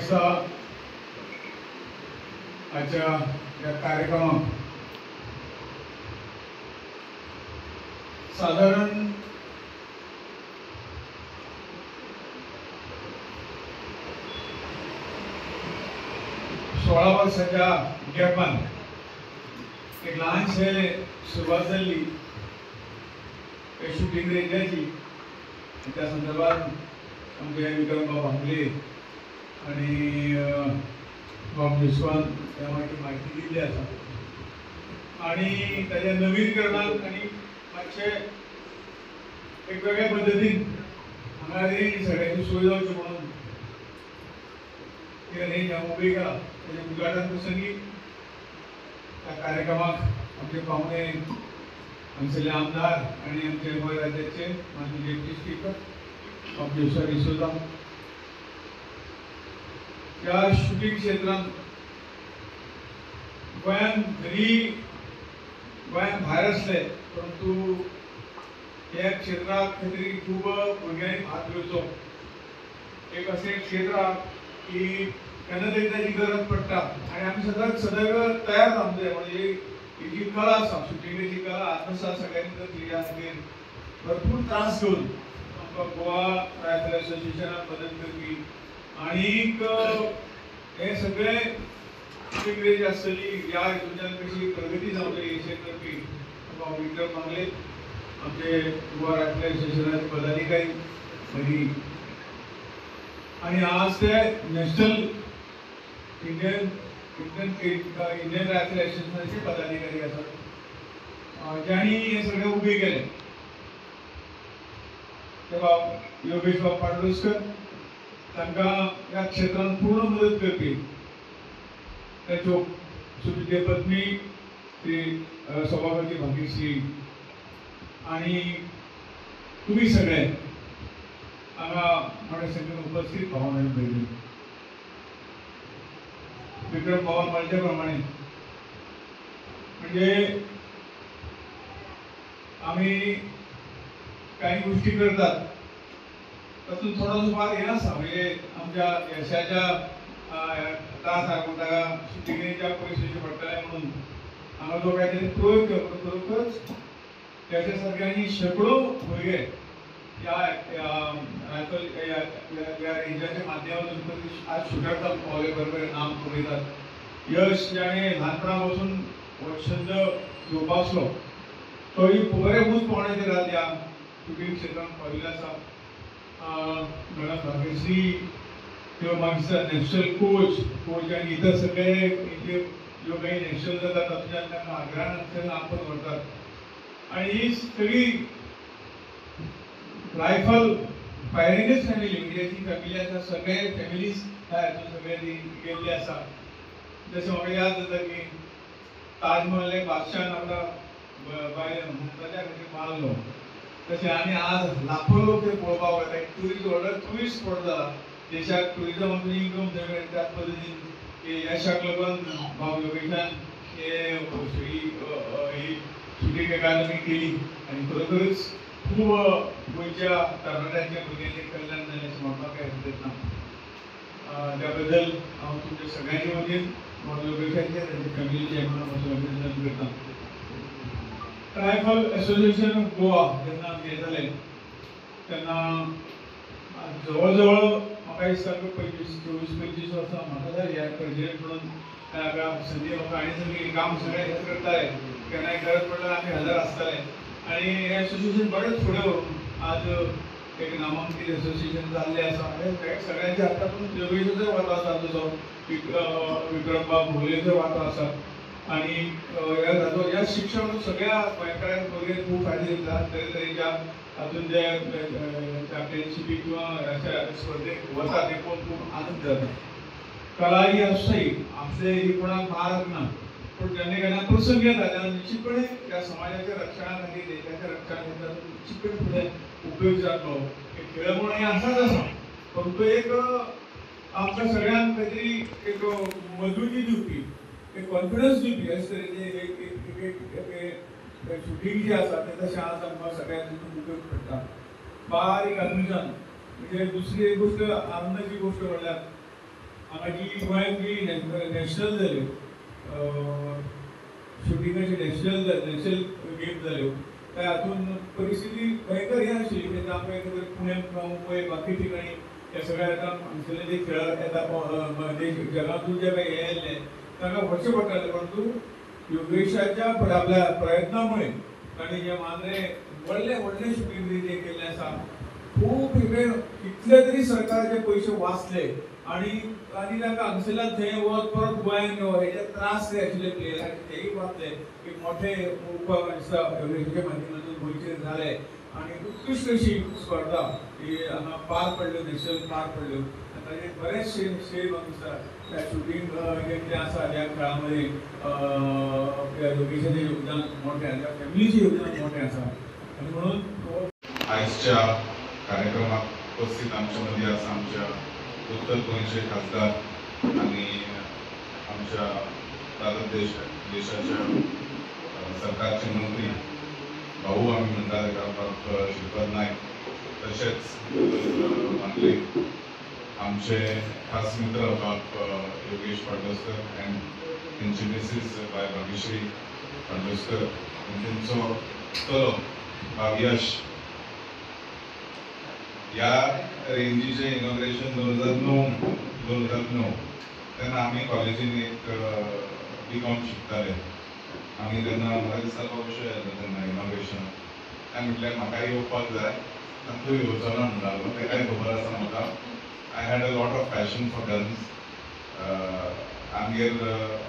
वाजता आजच्या या कार्यक्रमात साधारण सोळा वर्षाच्या गॅपान एक लहानशे सुरुवात झाली शूटिंग रेंजाची. त्या संदर्भात आमचे विक्रमभाऊ भांगले आणि बाबू यशवंत या माहिती दिली असा आणि त्याच्या नवीनीकरणात आणि मातशे वेगवेगळ्या पद्धतीन हांगा रेंज सगळ्यांची सोय जावची म्हणून रेंज उभी केला. त्याच्या उद्घाटन प्रसंगी त्या कार्यक्रमात आमचे पाहुणे आमचे आमदार आणि आमचे गोंय राज्याचे माजी डेप्युटी स्पीकर बाबू डिसोजा या शूटिंग क्षेत्रात गोंयान जरी गोंयान भायर असले परंतु या क्षेत्रात खरी खूप भुरग्यांनी भाग घेवचो. एक असे क्षेत्र की केन्ना तरी त्याची गरज पडटा आणि आम्ही सदैव तयार रावले. म्हणजे ही जी कला आसा शूटिंगेची कला आत्मसात सगळ्यांनी जर केली खातीर भरपूर त्रास घेवन आमकां गोवा रायफल असोसिएशनान मदत करपी आनीक हे सगळे शूटिंग आसतली ह्या हितूंतल्यान कशी प्रगती जावची हेचेर करपी बाबू विक्रम भांगले आमचे गोवा रायफल असोसिएशनाचे पदाधिकारी मदीं आणि आज ते नॅशनल इंडियन रायफल असोसिएशनाचे पदाधिकारी आसात ज्यांनी हे सगळे उबे केले. ते योगेश बाब पाडोळकर तांकां ह्या क्षेत्रांत पूर्ण मदत करपी ताच्यो सुविद्य पत्नी ती सभापती भाग्यश्री आणि तुम्ही सगळे हांगा माझ्या संघात उपस्थित पाहुणे भयणी विक्रम भावान म्हणचे प्रमाणे म्हणजे आम्ही काही गोष्टी करतात तातूंत थोडोसो भाग हे आसा. म्हणजे आमच्या यशाच्या त्रास लागून ताका शूटिंगेच्या पयशेचे पडटले म्हणून हांगा जो काय तरी प्रयोग केलो खरोखरच त्याच्या सगळ्यांनी शेकडो भुरगे या रायफल या रेंजाच्या माध्यमातून आज शूटर जावन पावले बरोबर नाम कमयतात. यश ज्याने ल्हानपणा पासून छंद घेवपा आसलो तोय बरे उंचपणाचेर आज ह्या शूटिंग क्षेत्रांत पाविल्लो आसा. मॅडम भाग्यश्री किंवा मागीर नॅशनल कोच आनी इतर सगळे ज्यो काही नॅशनल जातात तातूंतल्यान तांकां आग्रान आपत व्हरतात आणि ही सगळी रायफल फायरिंगच फॅमिली म्हणजे जी फॅमिली आसा सगळे फॅमिलीज ह्या हातूंत सगळे गेल्ले आसा. जशें म्हाका याद जाता की ताजमहल एक बादशाहान आपल्या मुमताजा खातीर मारलो तशें आनी आज लाखो लोक ते पळोवपाक वता. ट्युरिस्ट व्हडलो ट्युरिस्ट स्पॉट जाला देशाक ट्युरिजमातून इनकम जनरेट त्याच पद्दतीन यशाक लागून बाब योगेशान ही शूटिंग अकादमी केली आणि खरोखरच खूप गोंयच्या तरणाट्यांच्या भुरग्यांचें कल्याण जालें अशें म्हणपाक काय हरकत ना. त्या बद्दल हांव तुमच्या सगळ्यांच्या वतीन योगेशाचे तांचे फॅमिलीचे अभिनंदन करता. रायफल असोसिएशन ऑफ गोवा जेन्ना हे जालें तेन्ना जवळ जवळ म्हाका दिसता 24-25 वर्सां म्हाका जाली ह्या प्रेसिडेंट म्हणून हाका संदी म्हाका आनी सगळी काम सगळे करताले. केन्नाय गरज पडल्यार आमी हजर आसताले आणि हे असोसिएशन बरेच फुडें व्हरून आज एक नामांकीत असोसिएशन जाल्लें आसा. हे सगळ्यांच्या हातातून योगेशाचो वांटो आसा जसो विक्रमबाब भोगलेचो वांटो आसा आणि ह्या शिक्षण सगळ्या गोंयकारांक भुरगे खूब फायदे दितात. तरेतरेच्या हातूंत जे चॅम्पियनशिपी किंवा अशा स्पर्धेक वतात ते पळोवन खूब आनंद जाता. कला ही आसताय आमचे ही कोणाक मारक ना पण जेन्ना केन्ना प्रसंग येता तेन्ना निश्चितपणे ह्या समाजाच्या रक्षणा खातीर देशाच्या रक्षणा खातीर निश्चितपणे फुडें उपयोग जातलो. एक खेळ म्हणून हे आसाच आसा परंतु एक आमकां सगळ्यांक खंय तरी एक मजबुती दिवपी एक कॉन्फिडन्स दिवपी अशे तरेचें एक शूटिंग जी आसा तें तशें आज आमकां सगळ्यांक उपयोग पडटा. बारीक हातूंतल्यान म्हणजे दुसरी एक गोष्ट आनंदाची गोष्ट म्हणल्यार हांगा जी गोंयांत जी नॅशनल जाल्यो शुटिंगाचे नॅशनल गेम जाल्यो त्या हातून परिस्थिती भयंकर हे आशिल्ली तेन्ना आमकां एकंदर पुण्याक किंवा मुंबय बाकी ठिकाणी हे सगळे आतां हांगसरले जे खेळ येता जगातून जे काही हे येयल्ले तांकां वचचें पडटालें परंतु योगेशाच्या आपल्या प्रयत्नामुळे ताणें जे मांद्रे व्हडले शुटींग जे केल्लें आसा खूब कितले तरी सरकाराचे पयशे वाचले आणि तांकां हांगसरल्यान थंय वच परत गोंयांत यो हेचे त्रास जे आशिल्ले प्लेयरांचे तेय वाचले एक मोठे दिसता योगेशाच्या माध्यमांतून गोंयचेर जाले आणि उत्कृश्ट अशी स्पर्धा ही हांगा पार पडल्यो नॅशनल पार पडल्यो ताचे बरेचशे श्रेय म्हाका दिसता त्या शूटिंग जे आसा त्या खेळामध्ये योगेशाचें योगदान मोठें आसा फॅमिलीचें योगदान मोठें आसा आनी म्हणून आयजच्या कार्यक्रमात उपस्थित आमच्या मध्ये आसा आमच्या उत्तर गोंयचे खासदार आणि आमच्या भारत देशाच्या सरकारचे मंत्री भाऊ आम्ही म्हणटा तेका बाब श्रीपद नायक तशेंच आमचे आमचे खास मित्र बाब योगेश पाडोसकर अँड तेंची मिसीस बाय भाग्यश्री पाडोसकर तेंचो चलो बाब यश या रेंजीचे इनॉग्रेशन 2009 तेन्ना आमी कॉलेजीन एक B.Com शिकताले आमी तेन्ना म्हाका दिसता तो विशय येता तेन्ना इनॉग्रेशन हांवें म्हटलें म्हाकाय येवपाक जाय आनी तूं येवचो ना म्हणटालो तेकाय खबर आसा म्हाका I had a lot of passion for guns आमगेर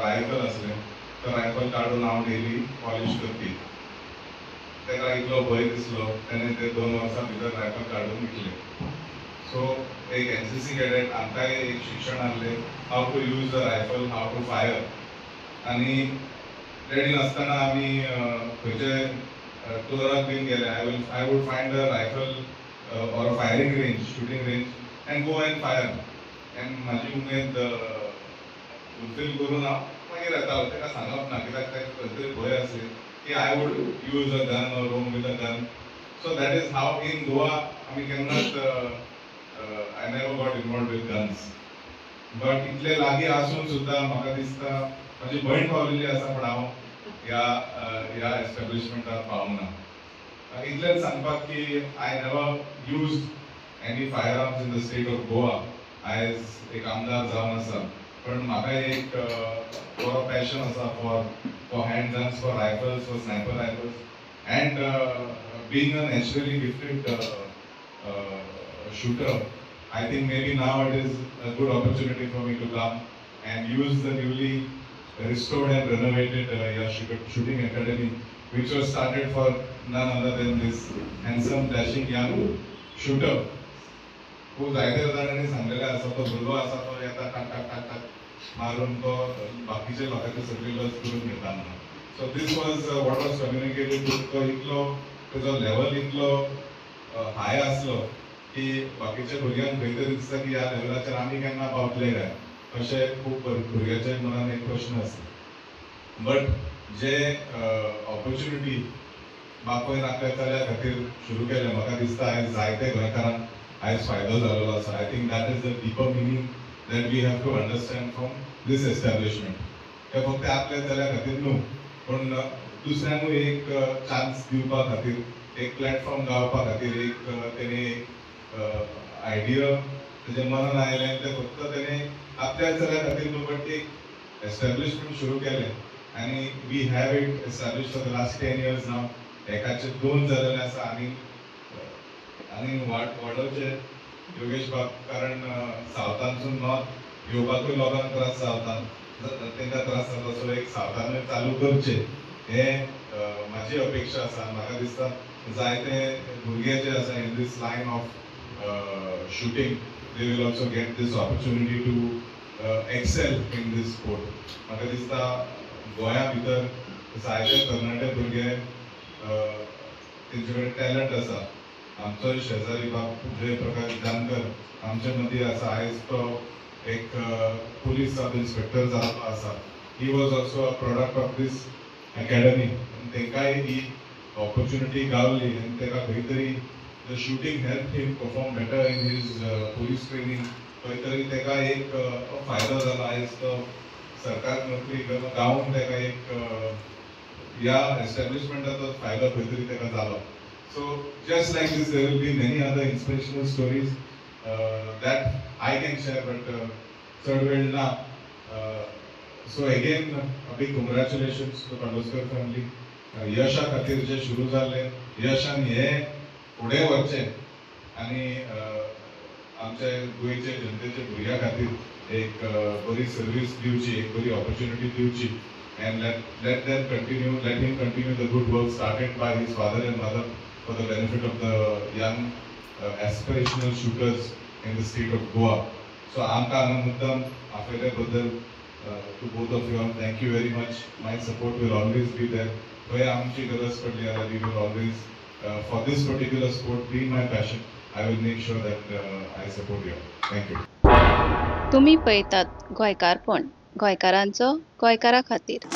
रायफल आसलें तो रायफल काडून हांव डेली पॉलिश करपी तेका इतलो भंय दिसलो तेणें ते 2 वर्सां भितर रायफल काडून विकलें सो एक NCC कॅडेट आमकांय एक शिक्षण आहलें how to use the rifle how to fire आनी रेडी नासतना आमी खंयचे टुराक बीन गेले I would find a rifle or a firing range shooting range and go and fire and म्हाजी उमेद फुलफील करून हांव मागीर येतालो तेका सांगप ना कित्याक तेका खंय तरी भंय आसली कि I would use a gun or roam with a gun. So that is how in Goa I cannot. I never got involved with guns. But इतले लागीं आसून सुद्दां म्हाका दिसता म्हाजी भयण पावलेली आसा पण हांव ह्या एस्टॅब्लिशमेंटाक पावूंक ना इतलेंच सांगपाक की I never used any firearms in the state of Goa आयज एक आमदार जावन आसा पण म्हाका एक बरो पॅशन आसा for hand guns, for rifles, for sniper rifles, and being a naturally gifted shooter, I think maybe now it is a good opportunity for me to come and use the newly restored and renovated shooting academy, which was started for none other than this handsome, dashing young shooter, who जायत्या जाणांनी सांगलेले आसा तो भुरगो आसा तो येता टाक टाक टाक टाक मारून तो बाकीच्या लोकांचे सगळी लस करून घेता म्हणून so this was what was communicated तो इतलो तेजो लेवल इतलो हाय आसलो की बाकीच्या भुरग्यांक खंय तरी दिसता की ह्या लेवलाचेर आमी केन्ना पावतले काय अशें खूब भुरग्याच्या मनान एक प्रश्न आसा बट जे ऑपॉर्च्युनिटी बापय नाकल्या चल्या खातीर सुरू केले म्हाका दिसता आयज जायते गोंयकारांक आयज फायदो जाल्लो आसा I think that is the deeper meaning that we have to understand from this establishment. हे फक्त आपल्या चल्या खातीर न्हू पण दुसऱ्यांकूय एक चान्स दिवपा खातीर एक प्लॅटफॉर्म गावपा खातीर एक तेणे एक आयडिया तेजे मनान आयलें तें फक्त तेणे आपल्या चल्या खातीर न्हू बट एक एस्टॅब्लिशमेंट सुरू केलें आनी we have it establish for the last 10 years नाव एकाचे 2 जालेले आसा आनी वाडोवचे योगेश बाब कारण सावथानसून नॉर्थ येवपाकूय लोकांक त्रास जाता तांकां त्रास जाता सो एक सावथानूय चालू करचे हे म्हाजी अपेक्षा आसा म्हाका दिसता जायते भुरगे जे आसा in this line of shooting they will also get this opportunity to excel in this sport म्हाका दिसता गोंया भितर जायते तरणाटे भुरगे तेंचे कडेन टॅलंट आसा आमचो शेजारी बाब जयप्रकाश जानकर आमचे मदीं आसा आयज तो एक पुलीस सब इन्स्पेक्टर जाल्लो आसा he was also a product of this academy तांकांय ही ऑपॉर्च्युनिटी गावली आनी ताका खंय तरी the shooting help him perform better in his police training खंय तरी ताका एक फायदो जाला आयज तो सरकारी नोकरी गावून ताका एक ह्या एस्टॅब्लिशमेंटाचो फायदो खंय तरी ताका जालो. So just like this there will be many other inspirational stories that I can share but चड वेळ ना. So again big congratulations to Kandolkar family. यशा खातीर जे सुरू जाल्ले यशान हे फुडें वचचें आनी आमच्या गोंयचे जनतेच्या भुरग्यां खातीर एक बरी सर्वीस दिवची, एक बरी ऑपॉर्च्युनिटी दिवची. And let him continue the good work started by his father and mother for the benefit of the young aspirational shooters in the state of Goa. So आमकां हांगा मुद्दम आपयले बद्दल to both of you, thank you very much. My support will always be there. खंय आमची गरज पडली जाल्यार we will always for this particular sport being my passion, I will make sure that I support you. Thank you. तुम्ही पळयतात गोंयकारपण, गोंयकारांचो गोंयकारा खातीर.